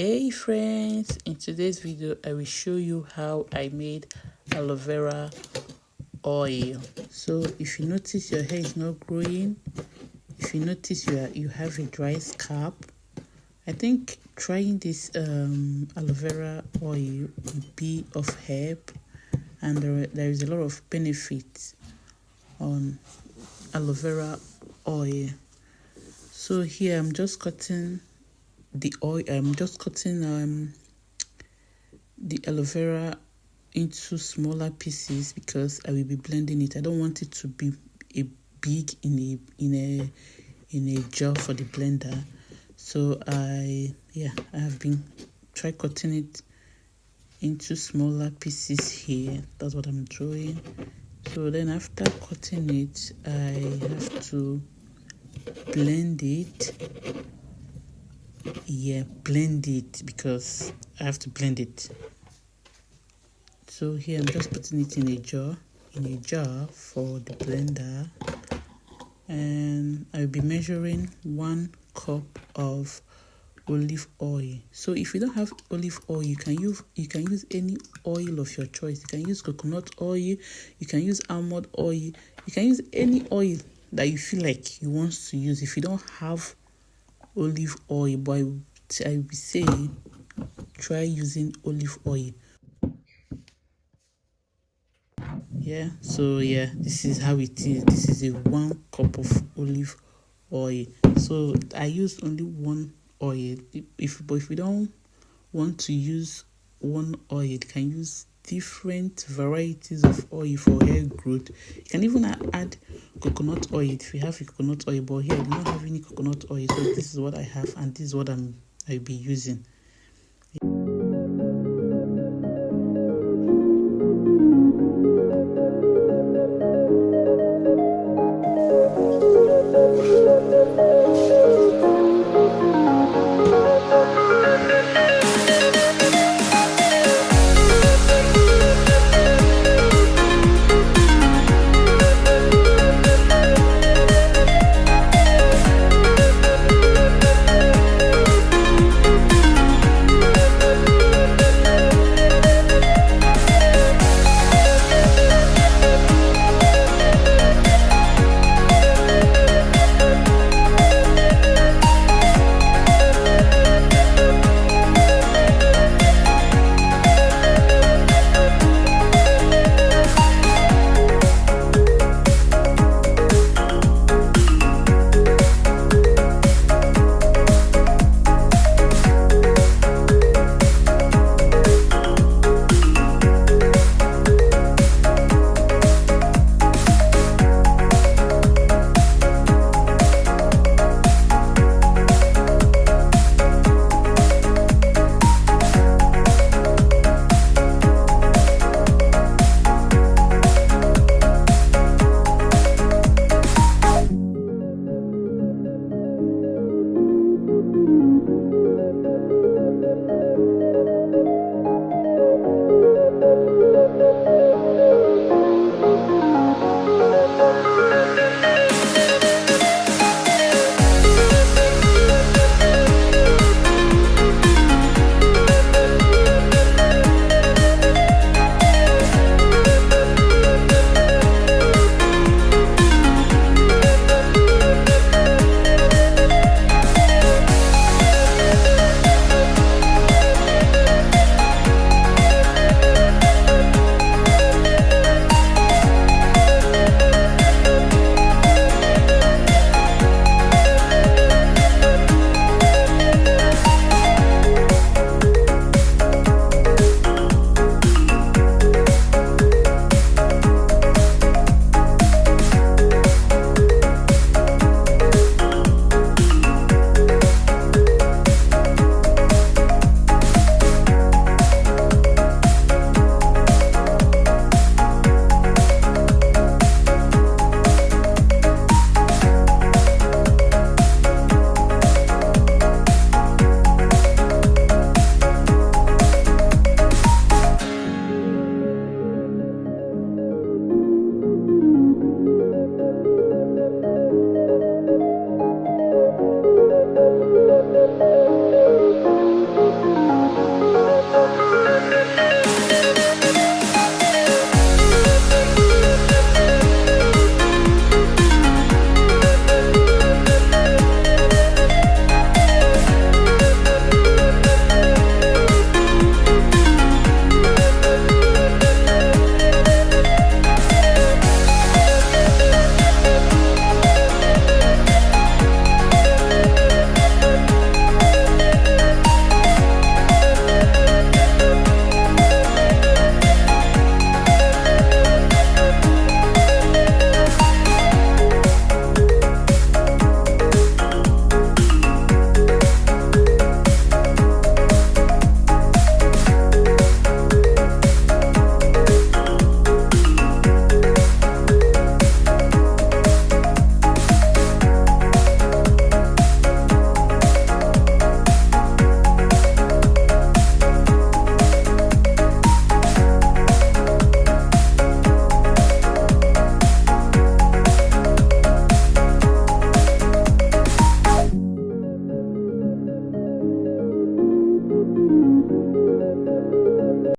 Hey friends, in today's video I will show you how I made aloe vera oil. So if you notice your hair is not growing, if you notice you have a dry scalp, I think trying this aloe vera oil will be of help, and there is a lot of benefits on aloe vera oil. So here I'm just cutting the oil. I'm just cutting the aloe vera into smaller pieces because I will be blending it. I don't want it to be a big in a jar for the blender. So I have been try cutting it into smaller pieces here. That's what I'm doing. So then after cutting it, I have to blend it. Blend it because I have to blend it. So here I'm just putting it in a jar for the blender, and I'll be measuring 1 cup of olive oil. So if you don't have olive oil, you can use any oil of your choice. You can use coconut oil, you can use almond oil, you can use any oil that you feel like you want to use. If you don't have olive oil, but I will say try using olive oil. This is how it is. This is a 1 cup of olive oil. So I use only 1 oil. If you don't want to use 1 oil, you can use different varieties of oil for hair growth. You can even add coconut oil if you have coconut oil, but here I do not have any coconut oil, so this is what I have, and this is what I'll be using.